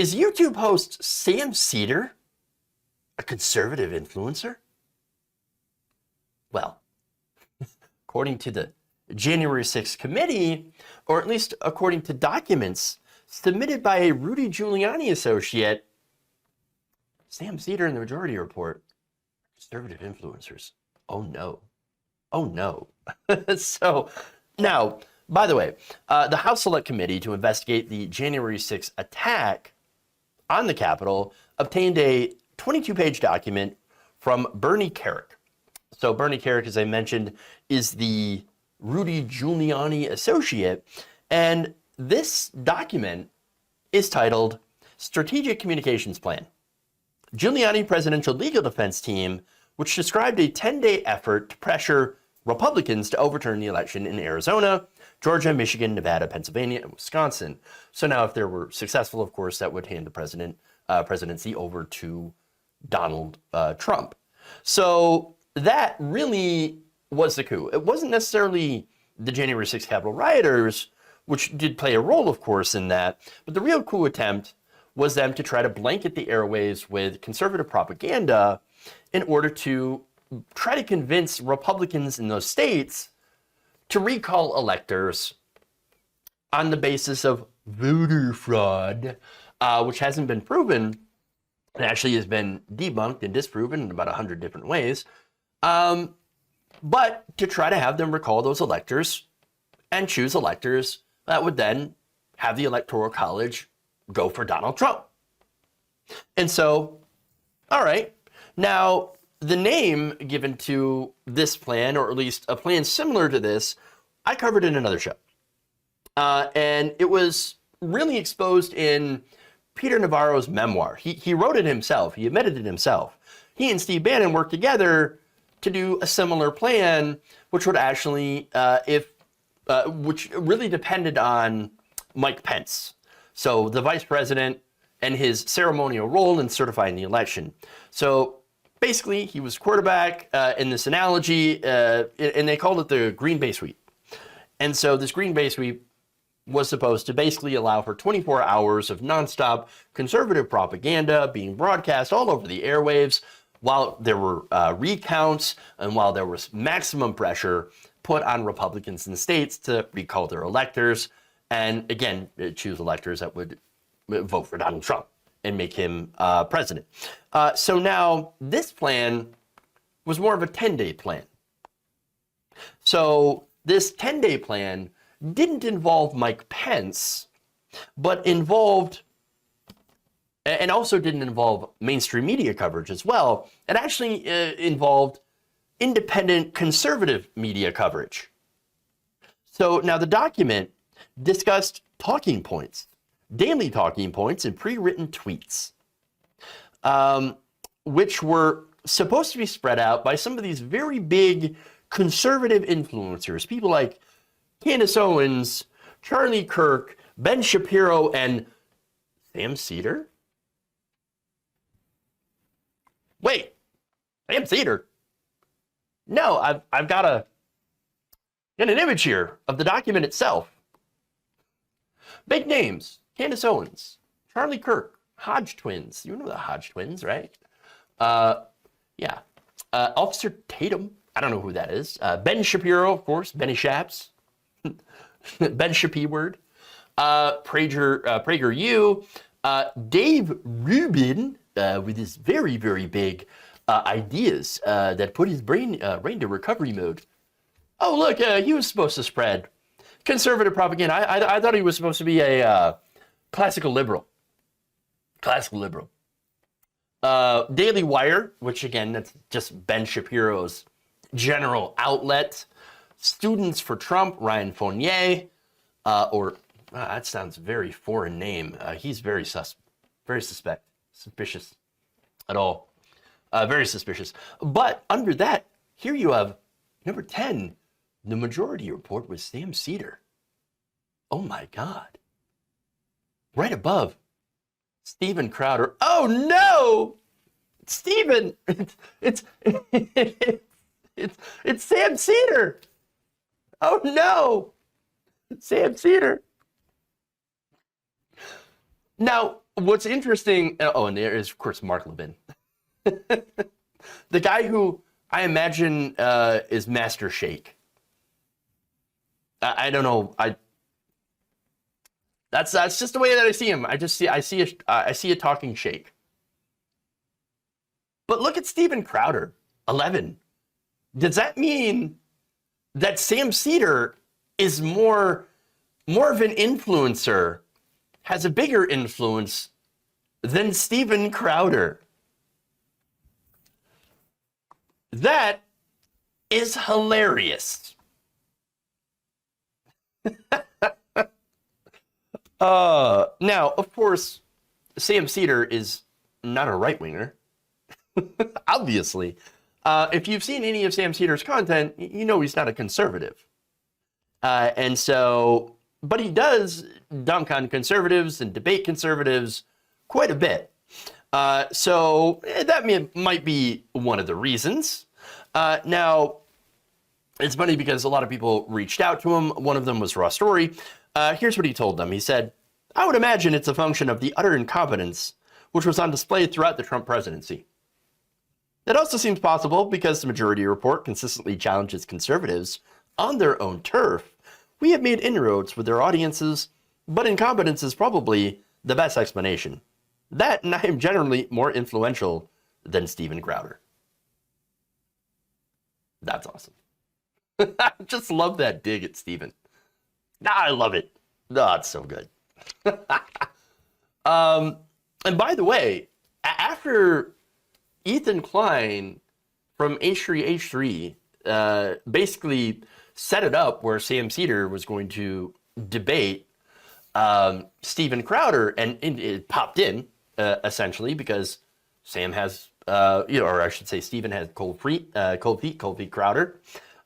Is YouTube host Sam Seder a conservative influencer? Well, according to the January 6th committee, or at least according to documents submitted by a Rudy Giuliani associate, Sam Seder and the Majority Report, conservative influencers. Oh no. Oh no. So now, by the way, the House Select Committee to investigate the January 6th attack on the Capitol obtained a 22-page document from Bernie Kerik. So Bernie Kerik, as I mentioned, is the Rudy Giuliani associate, and this document is titled Strategic Communications Plan. Giuliani Presidential Legal Defense Team, which described a 10-day effort to pressure Republicans to overturn the election in Arizona, Georgia, Michigan, Nevada, Pennsylvania, and Wisconsin. So now if they were successful, of course, that would hand the presidency over to Donald Trump. So that really was the coup. It wasn't necessarily the January 6th Capitol rioters, which did play a role, of course, in that, but the real coup attempt was them to try to blanket the airwaves with conservative propaganda in order to try to convince Republicans in those states to recall electors on the basis of voter fraud, which hasn't been proven. It actually has been debunked and disproven in about 100 different ways. But to try to have them recall those electors and choose electors that would then have the Electoral College go for Donald Trump. And so, all right, now the name given to this plan, or at least a plan similar to this, I covered in another show. And it was really exposed in Peter Navarro's memoir. He wrote it himself. He admitted it himself. He and Steve Bannon worked together to do a similar plan, which would actually, which really depended on Mike Pence. So the vice president and his ceremonial role in certifying the election. So basically, he was quarterback in this analogy, and they called it the Green Bay Sweep. And so this Green Bay Sweep was supposed to basically allow for 24 hours of nonstop conservative propaganda being broadcast all over the airwaves while there were recounts and while there was maximum pressure put on Republicans in the states to recall their electors and, again, choose electors that would vote for Donald Trump and make him president. So now this plan was more of a 10-day plan. So this 10-day plan didn't involve Mike Pence, but involved, and also didn't involve mainstream media coverage as well. It actually involved independent conservative media coverage. So now the document discussed talking points, daily talking points and pre-written tweets, which were supposed to be spread out by some of these very big conservative influencers, people like Candace Owens, Charlie Kirk, Ben Shapiro, and Sam Seder? Wait, Sam Seder? No, I've got an image here of the document itself. Big names: Candace Owens, Charlie Kirk, Hodge twins. You know the Hodge twins, right? Yeah. Officer Tatum. I don't know who that is. Ben Shapiro, of course. Benny Shaps. Ben Shapiro. PragerU. Dave Rubin, with his very, very big ideas that put his brain to recovery mode. Oh, look, he was supposed to spread conservative propaganda. I thought he was supposed to be a classical liberal. Daily Wire, which again, that's just Ben Shapiro's general outlet. Students for Trump, Ryan Fournier, that sounds very foreign name. He's very suspicious at all. Very suspicious. But under that, here you have number 10, the Majority Report with Sam Seder. Oh my God. Right above, Steven Crowder. Oh no! Steven! It's Sam Seder! Oh no! Sam Seder. Now, what's interesting, oh, and there is, of course, Mark Levin. The guy who I imagine is Master Shake. I don't know. That's just the way that I see him. I see a talking shake. But look at Steven Crowder, 11. Does that mean that Sam Seder is more of an influencer, has a bigger influence than Steven Crowder? That is hilarious. Now, of course, Sam Seder is not a right-winger, obviously. If you've seen any of Sam Seder's content, you know he's not a conservative. And so, but he does dunk on conservatives and debate conservatives quite a bit. So that might be one of the reasons. Now, it's funny because a lot of people reached out to him. One of them was Ross Story. Here's what he told them. He said, "I would imagine it's a function of the utter incompetence which was on display throughout the Trump presidency. It also seems possible because the Majority Report consistently challenges conservatives on their own turf. We have made inroads with their audiences, but incompetence is probably the best explanation. That, and I am generally more influential than Steven Crowder." That's awesome. I just love that dig at Steven. I love it. Oh, it's so good. And by the way, after Ethan Klein from H3H3 basically set it up where Sam Seder was going to debate Steven Crowder, and it popped in essentially because Sam has, or I should say, Steven has cold feet Crowder,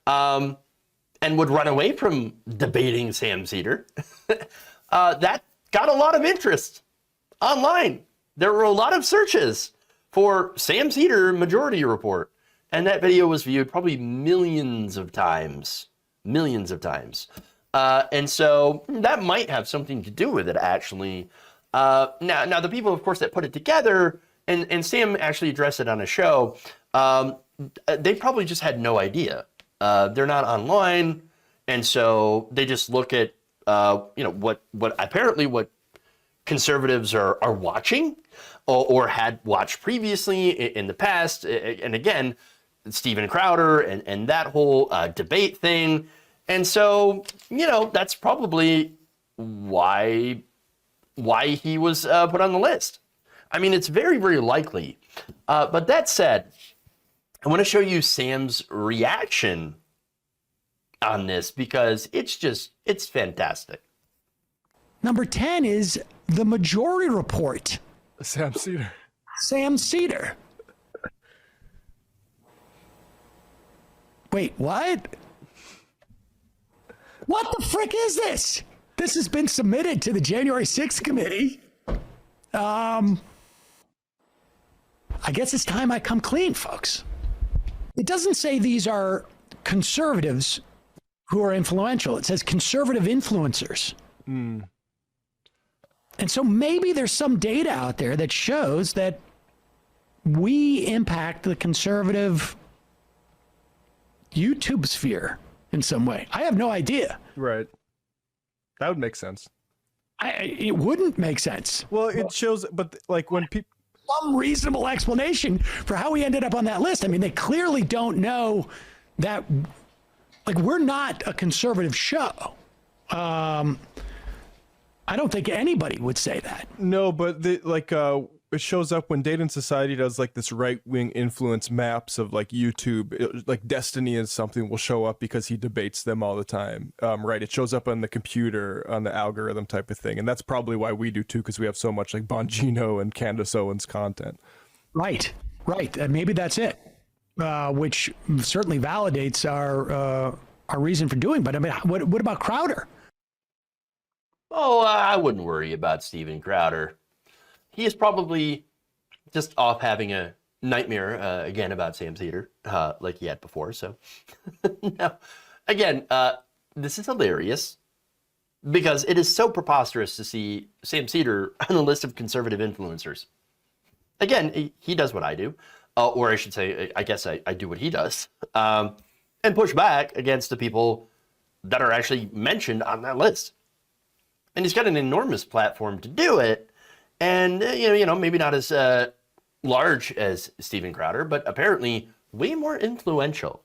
and would run away from debating Sam Seder. That got a lot of interest online. There were a lot of searches for Sam Seder Majority Report, and that video was viewed probably millions of times. And so that might have something to do with it, actually. Now the people, of course, that put it together, and Sam actually addressed it on a show, they probably just had no idea. They're not online, and so they just look at what conservatives are watching or had watched previously in the past. And again, Steven Crowder and that whole debate thing. And so, that's probably why he was put on the list. I mean, it's very, very likely. But that said, I want to show you Sam's reaction on this because it's fantastic. Number 10 is the Majority Report. Sam Seder. Sam Seder. Wait, what? What the frick is this? This has been submitted to the January 6th committee. I guess it's time I come clean, folks. It doesn't say these are conservatives who are influential. It says conservative influencers. Mm. And so maybe there's some data out there that shows that we impact the conservative YouTube sphere in some way. I have no idea. Right. That would make sense. It wouldn't make sense. Well, it shows, but like when people... Some reasonable explanation for how we ended up on that list. I mean, they clearly don't know that, like, we're not a conservative show. I don't think anybody would say that. No, but it shows up when Data and Society does like this right-wing influence maps of like YouTube, like Destiny and something will show up because he debates them all the time. Right. It shows up on the computer, on the algorithm type of thing. And that's probably why we do too, because we have so much like Bongino and Candace Owens content. Right. Maybe that's it, which certainly validates our reason for doing. But I mean, what about Crowder? Oh, I wouldn't worry about Steven Crowder. He is probably just off having a nightmare again about Sam Seder, like he had before. So, now, again, this is hilarious. because it is so preposterous to see Sam Seder on the list of conservative influencers. Again, he does what I do, or I should say, I guess I do what he does, and push back against the people that are actually mentioned on that list. And he's got an enormous platform to do it, and maybe not as large as Steven Crowder, but apparently way more influential